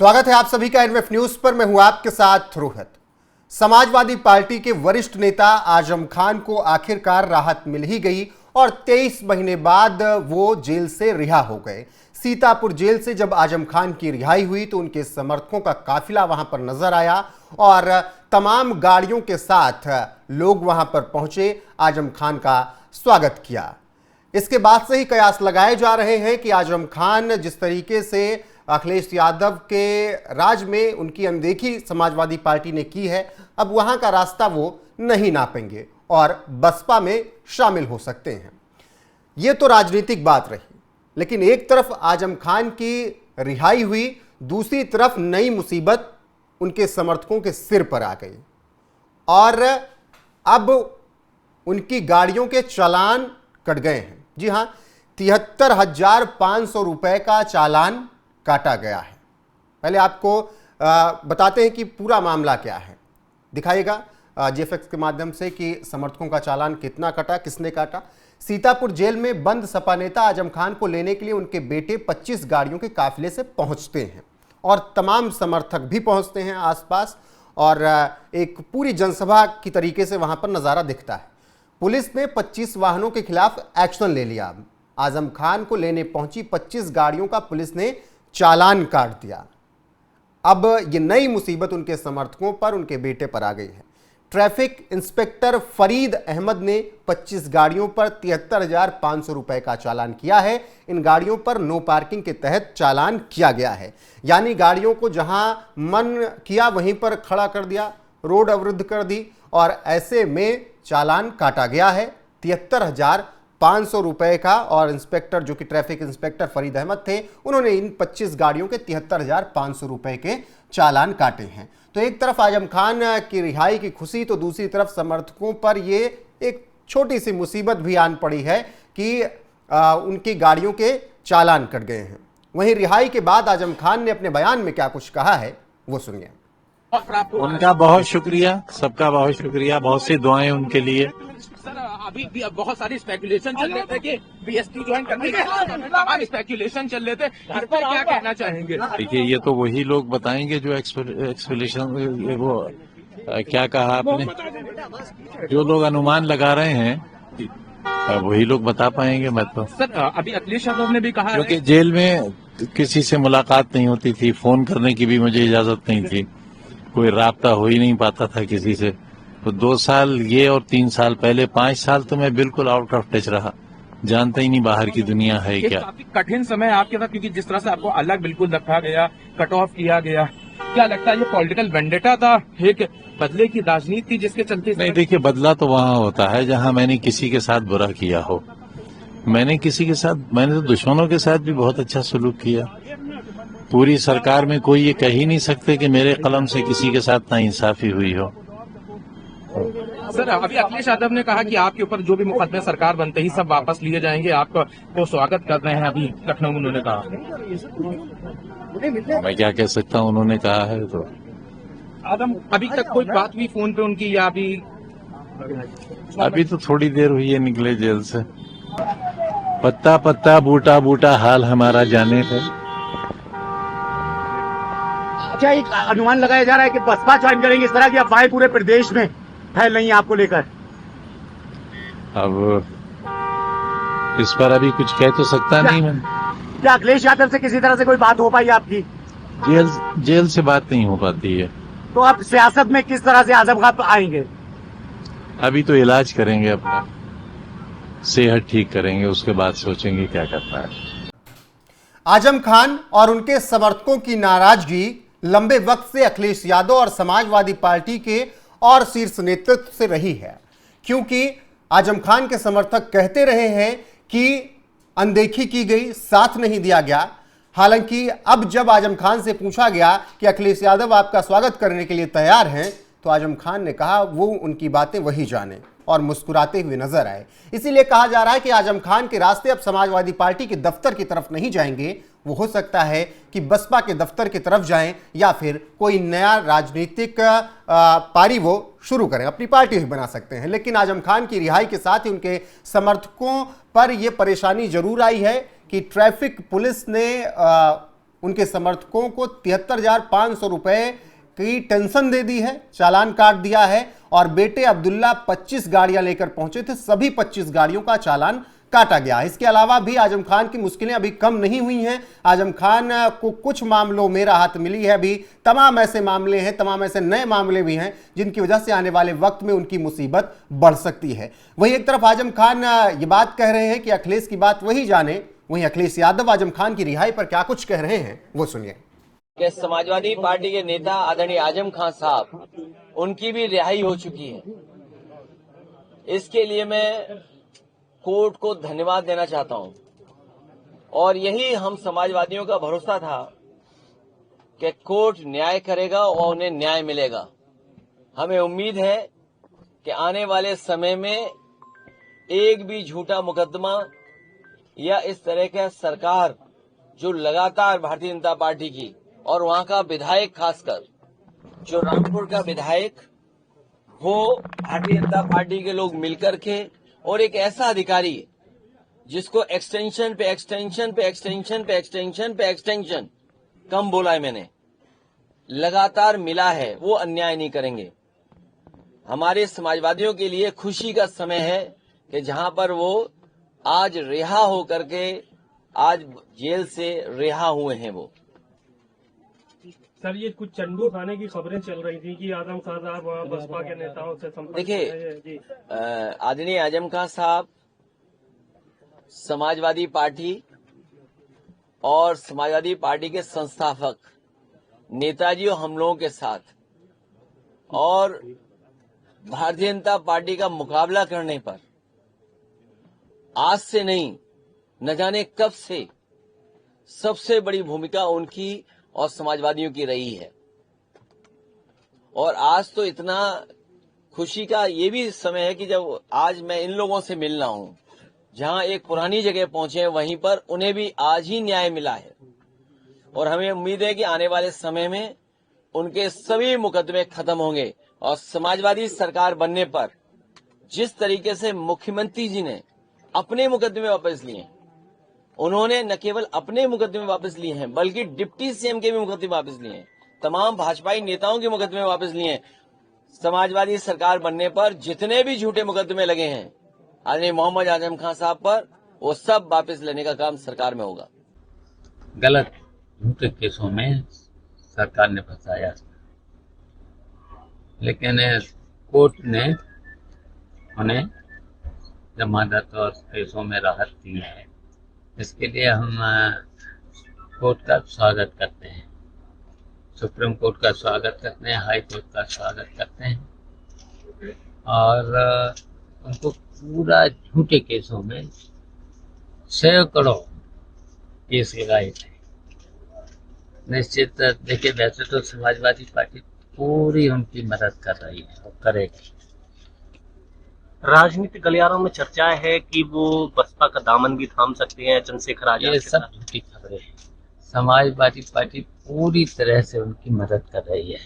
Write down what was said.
स्वागत है आप सभी का एनएफ न्यूज पर। मैं हूं आपके साथ रोहित। समाजवादी पार्टी के वरिष्ठ नेता आजम खान को आखिरकार राहत मिल ही गई और 23 महीने बाद वो जेल से रिहा हो गए। सीतापुर जेल से जब आजम खान की रिहाई हुई तो उनके समर्थकों का काफिला वहां पर नजर आया और तमाम गाड़ियों के साथ लोग वहां पर पहुंचे, आजम खान का स्वागत किया। इसके बाद से ही कयास लगाए जा रहे हैं कि आजम खान जिस तरीके से अखिलेश यादव के राज में उनकी अनदेखी समाजवादी पार्टी ने की है, अब वहां का रास्ता वो नहीं नापेंगे और बसपा में शामिल हो सकते हैं। ये तो राजनीतिक बात रही, लेकिन एक तरफ आजम खान की रिहाई हुई, दूसरी तरफ नई मुसीबत उनके समर्थकों के सिर पर आ गई और अब उनकी गाड़ियों के चालान कट गए हैं। जी हां, 73,500 रुपए का चालान काटा गया है। पहले आपको बताते हैं कि पूरा मामला क्या है। दिखाइएगा जेएफएक्स के माध्यम से कि समर्थकों का चालान कितना कटा, किसने काटा। सीतापुर जेल में बंद सपा नेता आजम खान को लेने के लिए उनके बेटे 25 गाड़ियों के काफिले से पहुंचते हैं और तमाम समर्थक भी पहुंचते हैं आसपास और एक पूरी जनसभा की तरीके से वहां पर नजारा दिखता है। पुलिस ने 25 वाहनों के खिलाफ एक्शन ले लिया। आजम खान को लेने पहुंची 25 गाड़ियों का पुलिस ने चालान काट दिया। अब ये नई मुसीबत उनके समर्थकों पर, उनके बेटे पर आ गई है। ट्रैफिक इंस्पेक्टर फरीद अहमद ने 25 गाड़ियों पर 73,500 रुपए का चालान किया है। इन गाड़ियों पर नो पार्किंग के तहत चालान किया गया है, यानी गाड़ियों को जहां मन किया वहीं पर खड़ा कर दिया, रोड अवरुद्ध कर दी और ऐसे में चालान काटा गया है 73,500 रुपए का। और इंस्पेक्टर जो कि ट्रैफिक इंस्पेक्टर फरीद अहमद थे, उन्होंने इन 25 गाड़ियों के 73,500 रुपए के चालान काटे हैं। तो एक तरफ आजम खान की रिहाई की खुशी, तो दूसरी तरफ समर्थकों पर ये एक छोटी सी मुसीबत भी आन पड़ी है कि उनकी गाड़ियों के चालान कट गए हैं। वहीं रिहाई के बाद आजम खान ने अपने बयान में क्या कुछ कहा है वो सुनिए। उनका बहुत शुक्रिया, सबका बहुत शुक्रिया, बहुत सी दुआएं उनके लिए। सर अभी भी बहुत सारी स्पेकुलेशन चल रहे थे कि बीएसपी ज्वाइन करने के तमाम स्पेकुलेशन चल रहे थे, इस पर क्या कहना चाहेंगे? देखिए, ये तो वही लोग बताएंगे जो एक्सपेक्टेशन, वो क्या कहा आपने, जो लोग अनुमान लगा रहे हैं वही लोग बता पाएंगे। मैं तो सर अभी अखिलेश यादव ने भी कहा क्योंकि जेल में किसी से मुलाकात नहीं होती थी, फोन करने की भी मुझे इजाजत नहीं थी, कोई राब्ता हो ही नहीं पाता था किसी से। तो 2 साल ये और 3 साल पहले 5 साल तो मैं बिल्कुल आउट ऑफ टच रहा, जानता ही नहीं बाहर की दुनिया है क्या। काफी कठिन समय आपके साथ, क्योंकि जिस तरह से आपको अलग बिल्कुल रखा गया, कट ऑफ किया गया, क्या लगता है ये पॉलिटिकल वेंडेटा था, एक बदले की राजनीति थी जिसके चलते? नहीं, देखिए, बदला तो वहाँ होता है जहाँ मैंने किसी के साथ बुरा किया हो। मैंने तो दुश्मनों के साथ भी बहुत अच्छा सलूक किया। पूरी सरकार में कोई ये कह ही नहीं सकते कि मेरे कलम से किसी के साथ नाइंसाफी हुई हो। सर अभी अखिलेश यादव ने कहा कि आपके ऊपर जो भी मुकदमे सरकार बनते ही सब वापस लिए जाएंगे, आपका वो स्वागत कर रहे हैं। अभी लखनऊ में उन्होंने कहा, मैं क्या कह सकता हूँ, उन्होंने कहा है तो। अभी तक कोई बात हुई फोन पे उनकी, या अभी तो थोड़ी देर हुई है निकले जेल से। पत्ता पत्ता बूटा बूटा हाल हमारा जाने है। अच्छा, एक अनुमान लगाया जा रहा है कि बसपा ज्वाइन करेंगे, इस तरह की अफवाहें पूरे प्रदेश में फैल रही हैं आपको लेकर। अब इस पर अभी कुछ कह तो सकता नहीं मैं। क्या अखिलेश यादव से किसी तरह से कोई बात हो पाई आपकी? जेल से बात नहीं हो पाती है। तो आप सियासत में किस तरह से आजम खान आएंगे? अभी तो इलाज करेंगे, अपना सेहत ठीक करेंगे, उसके बाद सोचेंगे क्या करना है। आजम खान और उनके समर्थकों की नाराजगी लंबे वक्त से अखिलेश यादव और समाजवादी पार्टी के और शीर्ष नेतृत्व से रही है, क्योंकि आजम खान के समर्थक कहते रहे हैं कि अनदेखी की गई, साथ नहीं दिया गया। हालांकि अब जब आजम खान से पूछा गया कि अखिलेश यादव आपका स्वागत करने के लिए तैयार हैं, तो आजम खान ने कहा वो उनकी बातें वही जाने और मुस्कुराते हुए नजर आए। इसीलिए कहा जा रहा है कि आजम खान के रास्ते अब समाजवादी पार्टी के दफ्तर की तरफ नहीं जाएंगे, वो हो सकता है कि बसपा के दफ्तर की तरफ जाएं या फिर कोई नया राजनीतिक पारी वो शुरू करें, अपनी पार्टी भी बना सकते हैं। लेकिन आजम खान की रिहाई के साथ ही उनके समर्थकों पर यह परेशानी जरूर आई है कि ट्रैफिक पुलिस ने उनके समर्थकों को 73,500 रुपए की टेंशन दे दी है, चालान काट दिया है। और बेटे अब्दुल्ला 25 गाड़ियां लेकर पहुंचे थे, सभी 25 गाड़ियों का चालान काटा गया है। इसके अलावा भी आजम खान की मुश्किलें अभी कम नहीं हुई हैं। आजम खान को कुछ मामलों में राहत मिली है। अभी तमाम ऐसे मामले हैं, तमाम ऐसे नए मामले भी हैं जिनकी वजह से आने वाले वक्त में उनकी मुसीबत बढ़ सकती है। वहीं एक तरफ आजम खान ये बात कह रहे हैं कि अखिलेश की बात वही जाने, वहीं अखिलेश यादव आजम खान की रिहाई पर क्या कुछ कह रहे हैं वो सुनिए। कि समाजवादी पार्टी के नेता आदरणीय आजम खान साहब, उनकी भी रिहाई हो चुकी है। इसके लिए मैं कोर्ट को धन्यवाद देना चाहता हूं। और यही हम समाजवादियों का भरोसा था कि कोर्ट न्याय करेगा और उन्हें न्याय मिलेगा। हमें उम्मीद है कि आने वाले समय में एक भी झूठा मुकदमा या इस तरह का सरकार जो लगातार भारतीय जनता पार्टी की और वहां का विधायक, खासकर जो रामपुर का विधायक हो, भारतीय जनता पार्टी के लोग मिलकर के, और एक ऐसा अधिकारी जिसको एक्सटेंशन पे एक्सटेंशन पे एक्सटेंशन पे एक्सटेंशन पे एक्सटेंशन, कम बोला है मैंने, लगातार मिला है, वो अन्याय नहीं करेंगे। हमारे समाजवादियों के लिए खुशी का समय है कि जहां पर वो आज रिहा होकर के आज जेल से रिहा हुए हैं। वो सर, ये कुछ चंडू खाने की खबरें चल रही थी कि आजम खान साहब बसपा के नेताओं से संपर्क। देखिए, आदरणीय आजम खान साहब समाजवादी पार्टी और समाजवादी पार्टी के संस्थापक नेताजी और हम लोगों के साथ, और भारतीय जनता पार्टी का मुकाबला करने पर आज से नहीं, न जाने कब से सबसे बड़ी भूमिका उनकी और समाजवादियों की रही है। और आज तो इतना खुशी का ये भी समय है कि जब आज मैं इन लोगों से मिल रहा हूं, जहां एक पुरानी जगह पहुंचे हैं, वहीं पर उन्हें भी आज ही न्याय मिला है। और हमें उम्मीद है कि आने वाले समय में उनके सभी मुकदमे खत्म होंगे। और समाजवादी सरकार बनने पर जिस तरीके से मुख्यमंत्री जी ने अपने मुकदमे वापस लिए, उन्होंने न केवल अपने मुकदमे वापस लिए हैं बल्कि डिप्टी सीएम के भी मुकदमे वापस लिए हैं, तमाम भाजपाई नेताओं के मुकदमे वापस लिए हैं। समाजवादी सरकार बनने पर जितने भी झूठे मुकदमे लगे हैं आदरणीय मोहम्मद आजम खान साहब पर, वो सब वापस लेने का काम सरकार में होगा। गलत झूठे केसों में सरकार ने फंसाया, लेकिन कोर्ट ने उन्हें जमानत और केसों में राहत दी है। इसके लिए हम कोर्ट का स्वागत करते हैं, सुप्रीम कोर्ट का स्वागत करते हैं, हाई कोर्ट का स्वागत करते हैं। और उनको पूरा झूठे केसों में सैकड़ों केस लगाए थे। निश्चित देखिए, वैसे तो समाजवादी पार्टी पूरी उनकी मदद कर रही है और करेगी। राजनीतिक गलियारों में चर्चा है कि वो बसपा का दामन भी थाम सकते हैं चंद्रशेखर आजाद। ये सब झूठी खबरें हैं। समाजवादी पार्टी पूरी तरह से उनकी मदद कर रही है।